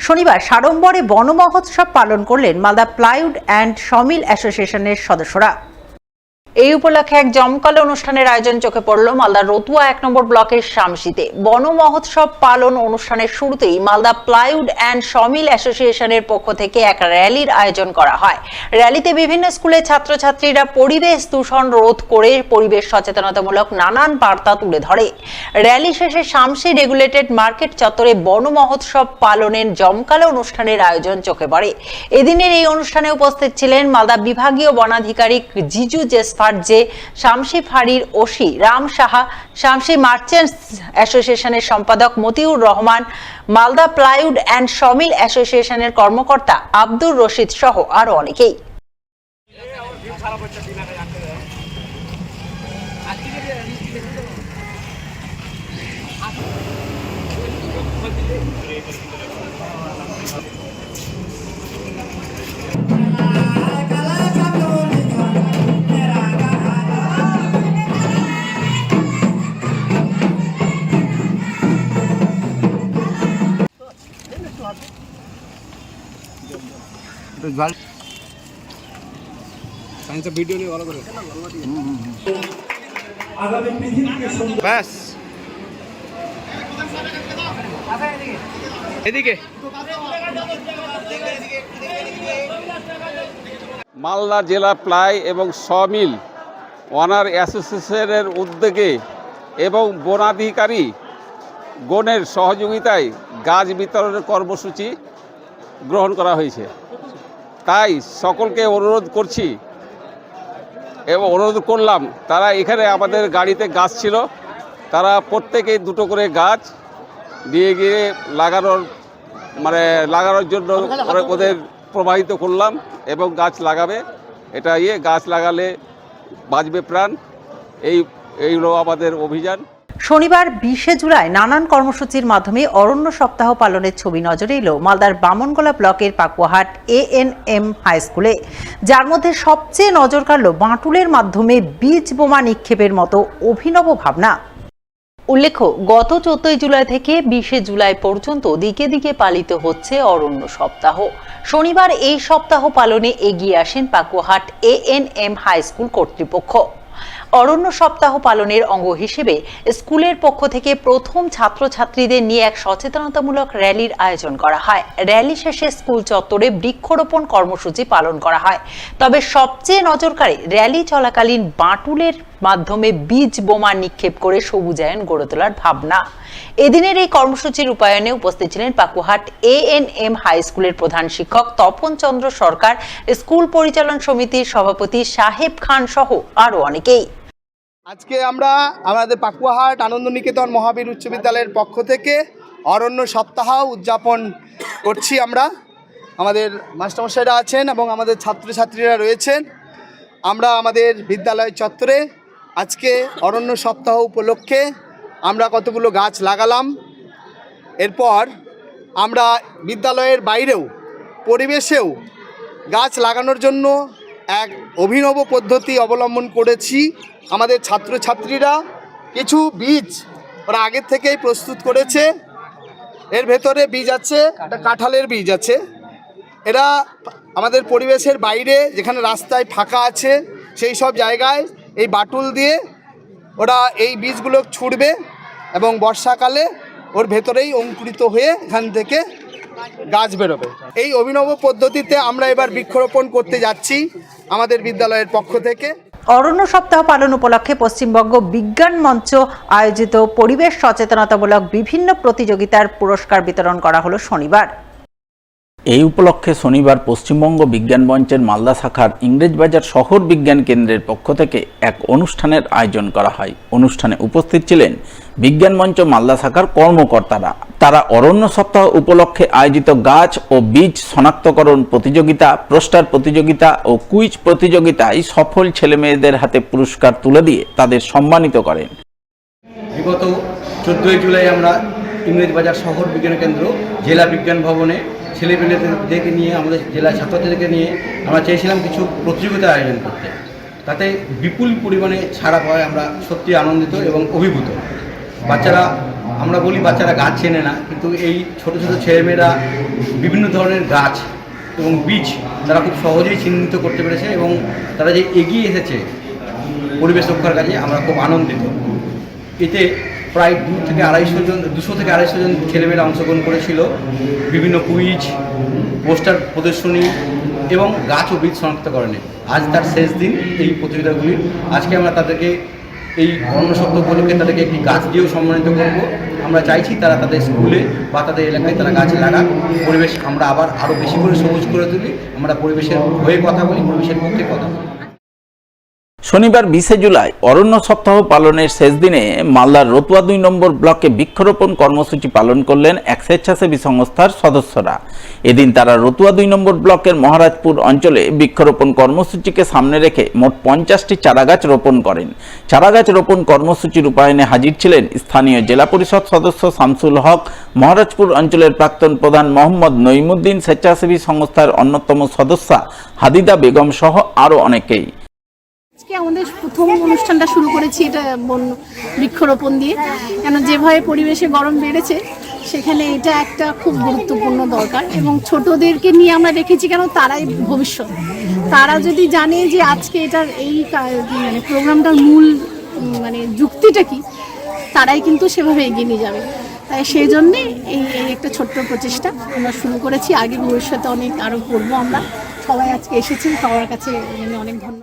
শনিবার সাড়ম্বরে বন মহোৎসব পালন করলেন মালদা প্লাইউড অ্যান্ড সমিল অ্যাসোসিয়েশনের সদস্যরা। এই উপলক্ষে এক জমকালো অনুষ্ঠানের আয়োজন চোখে পড়ল মালদার রতুয়া ১ নম্বর ব্লকের শামসিতে। বন মহোৎসব পালন অনুষ্ঠানের শুরুতেই মালদা প্লাইউড অ্যান্ড সমিল অ্যাসোসিয়েশনের পক্ষ থেকে এক র্যালির আয়োজন করা হয়। র্যালিতে বিভিন্ন স্কুলের ছাত্রছাত্রীরা পরিবেশ দূষণ রোধ করে পরিবেশ সচেতনতামূলক নানান বার্তা তুলে ধরে। র্যালি শেষে শামসি রেগুলেটেড মার্কেট চত্বরে বন মহোৎসব পালনের জমকালো অনুষ্ঠানের আয়োজন চোখে পড়ে। এদিনের এই অনুষ্ঠানে উপস্থিত ছিলেন মালদা বিভাগীয় বনাধিকারিক জিজু জেসফার, যে শামসি ফাঁড়ির ওসি রাম সাহা, শামসি মার্চেন্টস অ্যাসোসিয়েশনের সম্পাদক Motiur Rahman, Malda plywood and sawmill অ্যাসোসিয়েশনের কর্মকর্তা আব্দুর রশিদ সহ আরো অনেকেই। মালদা জেলা প্লাই এবং সমিল ওনার অ্যাসোসিয়েশনের উদ্যোগে এবং বনাধিকারী গণের সহযোগিতায় গাছ বিতরণের কর্মসূচি গ্রহণ করা হয়েছে। তাই সকলকে অনুরোধ করছি এবং অনুরোধ করলাম, তারা এখানে আমাদের গাড়িতে গাছ ছিল, তারা প্রত্যেকে দুটো করে গাছ দিয়ে গিয়ে লাগানোর জন্য ওদের প্রবাহিত করলাম এবং গাছ লাগাবে। এটা গাছ লাগালে বাঁচবে প্রাণ, এই হলো আমাদের অভিযান। শনিবার 20শে জুলাই নানান কর্মসূচির মাধ্যমে অরণ্য সপ্তাহ পালনের ছবি নজরে এলো মালদার বামনগোলা ব্লকের পাকুয়াহাট ANM হাই স্কুলে, যার মধ্যে সবচেয়ে নজর কাড়ল বাঁটুলের মাধ্যমে বীজ বোমা নিক্ষেপের মতো অভিনব ভাবনা। উল্লেখ্য, গত 14 জুলাই থেকে 20শে জুলাই পর্যন্ত দিকে দিকে পালিত হচ্ছে অরণ্য সপ্তাহ। শনিবার এই সপ্তাহ পালনে এগিয়ে আসেন পাকুয়াহাট ANM হাই স্কুল কর্তৃপক্ষ। অরণ্য সপ্তাহ পালনের অঙ্গ হিসেবে স্কুলের পক্ষ থেকে প্রথম ছাত্রছাত্রীদের নিয়ে এক সচেতনতামূলক র্যালির আয়োজন করা হয়। র্যালি শেষে স্কুল চত্বরে বৃক্ষরোপণ কর্মসূচি পালন করা হয়। তবে সবচেয়ে নজর কাড়ে র্যালি চলাকালীন বাঁটুলের মাধ্যমে বীজ বোমা নিক্ষেপ করে সবুজায়ন গড়ে তোলার ভাবনা। এদিনের এই কর্মসূচির রূপায়ণে উপস্থিত ছিলেন পাকুয়াহাট ANM হাই স্কুলের প্রধান শিক্ষক তপন চন্দ্র সরকার, স্কুল পরিচালন সমিতির সভাপতি সাহেব খান সহ আরো অনেকেই। আজকে আমরা আমাদের পাকুয়াহাট আনন্দনিকেতন মহাবীর উচ্চ বিদ্যালয়ের পক্ষ থেকে অরণ্য সপ্তাহ উদযাপন করছি। আমাদের মাস্টারমশাইরা আছেন এবং আমাদের ছাত্রছাত্রীরা রয়েছেন। আমরা আমাদের বিদ্যালয় চত্বরে আজকে অরণ্য সপ্তাহ উপলক্ষে আমরা কতগুলো গাছ লাগালাম। এরপর আমরা বিদ্যালয়ের বাইরেও পরিবেশেও গাছ লাগানোর জন্য এক অভিনব পদ্ধতি অবলম্বন করেছি। আমাদের ছাত্রছাত্রীরা কিছু বীজ ওরা আগের থেকেই প্রস্তুত করেছে। এর ভেতরে বীজ আছে, একটা কাঁঠালের বীজ আছে। এরা আমাদের পরিবেশের বাইরে যেখানে রাস্তায় ফাঁকা আছে সেই সব জায়গায় এই বাটুল দিয়ে ওরা এই বীজগুলো ছুঁড়বে এবং বর্ষাকালে ওর ভেতরেই অঙ্কুরিত হয়ে এখান থেকে গাছ বেরোবে। এই অভিনব পদ্ধতিতে আমরা এবার বৃক্ষরোপণ করতে যাচ্ছি আমাদের বিদ্যালয়ের পক্ষ থেকে। অরণ্য সপ্তাহ পালন উপলক্ষে পশ্চিমবঙ্গ বিজ্ঞান মঞ্চ আয়োজিত পরিবেশ সচেতনতামূলক বিভিন্ন প্রতিযোগিতার পুরস্কার বিতরণ করা হলো শনিবার। এই উপলক্ষে শনিবার পশ্চিমবঙ্গ বিজ্ঞান মঞ্চের মালদা শাখার ইংরেজবাজার শহর বিজ্ঞান কেন্দ্রের পক্ষ থেকে এক অনুষ্ঠানের আয়োজন করা হয়। অনুষ্ঠানে উপস্থিত ছিলেন বিজ্ঞান মঞ্চ মালদা শাখার কর্মকর্তারা। তারা অরণ্য সপ্তাহ উপলক্ষে আয়োজিত গাছ ও বীজ শনাক্তকরণ প্রতিযোগিতা, পোস্টার প্রতিযোগিতা ও কুইজ প্রতিযোগিতায় সফল ছেলেমেয়েদের হাতে পুরস্কার তুলে দিয়ে তাদের সম্মানিত করেন। বিগত 14 জুলাই আমরা ইংরেজবাজার শহর বিজ্ঞান কেন্দ্র জেলা বিজ্ঞান ভবনে ছেলেমেয়েদেরকে নিয়ে, আমাদের জেলার ছাত্রছাত্রীদেরকে নিয়ে আমরা চেয়েছিলাম কিছু প্রতিযোগিতা আয়োজন করতে। তাতে বিপুল পরিমাণে ছাড়া পাওয়ায় আমরা সত্যি আনন্দিত এবং অভিভূত। বাচ্চারা আমরা বলি বাচ্চারা গাছ চেনে না, কিন্তু এই ছোট ছোট ছেলেমেয়েরা বিভিন্ন ধরনের গাছ এবং বীজ তারা খুব সহজেই চিহ্নিত করতে পেরেছে এবং তারা যে এগিয়ে এসেছে পরিবেশ রক্ষার কাজে আমরা খুব আনন্দিত। এতে প্রায় 200 থেকে 250 জন ছেলেমেয়েরা অংশগ্রহণ করেছিল। বিভিন্ন কুইজ, পোস্টার প্রদর্শনী এবং গাছ ও বীজ শনাক্তকরণে। আজ তার শেষ দিন এই প্রতিযোগিতাগুলির। আজকে আমরা তাদেরকে এই অরণ্য সপ্তাহ উপলক্ষে তাদেরকে একটি গাছ দিয়েও সম্মানিত করব। আমরা চাইছি তারা তাদের স্কুলে বা তাদের এলাকায় তারা গাছ লাগাক, পরিবেশ আমরা আরও বেশি করে সবুজ করে তুলি। আমরা পরিবেশের হয়ে কথা বলি, পরিবেশের পক্ষে কথা বলি। শনিবার 20 জুলাই অরণ্য সপ্তাহ পালনের শেষ দিনে মালদার রতুয়া 2 নম্বর ব্লকে বৃক্ষরোপণ কর্মসূচি পালন করলেন এক স্বেচ্ছাসেবী সংস্থার সদস্যরা। এদিন তারা রতুয়া 2 নম্বর ব্লকের মহারাজপুর অঞ্চলে বৃক্ষরোপণ কর্মসূচিকে সামনে রেখে মোট 50টি চারাগাছ রোপণ করেন। চারাগাছ রোপণ কর্মসূচি রূপায়ণে হাজির ছিলেন স্থানীয় জেলা পরিষদ সদস্য শামসুল হক, মহারাজপুর অঞ্চলের প্রাক্তন প্রধান মোহাম্মদ নঈমুদ্দিন, স্বেচ্ছাসেবী সংস্থার অন্যতম সদস্যা হাদিদা বেগম সহ আরও অনেকেই। আজকে আমাদের প্রথম অনুষ্ঠানটা শুরু করেছি এটা বৃক্ষরোপণ দিয়ে, কেন যেভাবে পরিবেশে গরম বেড়েছে সেখানে এটা একটা খুব গুরুত্বপূর্ণ দরকার। এবং ছোটদেরকে নিয়ে আমরা দেখেছি, কেন তারাই ভবিষ্যৎ। তারা যদি জানে যে আজকে এটার এই মানে প্রোগ্রামটার মূল মানে যুক্তিটা কি, তারাই কিন্তু সেভাবে এগিয়ে নিয়ে যাবে। তাই সেই জন্যে এই একটা ছোট্ট প্রচেষ্টা আমরা শুরু করেছি। আগে ভবিষ্যতে অনেক আরও করবো আমরা। সবাই আজকে এসেছেন, সবার কাছে অনেক ধন্যবাদ।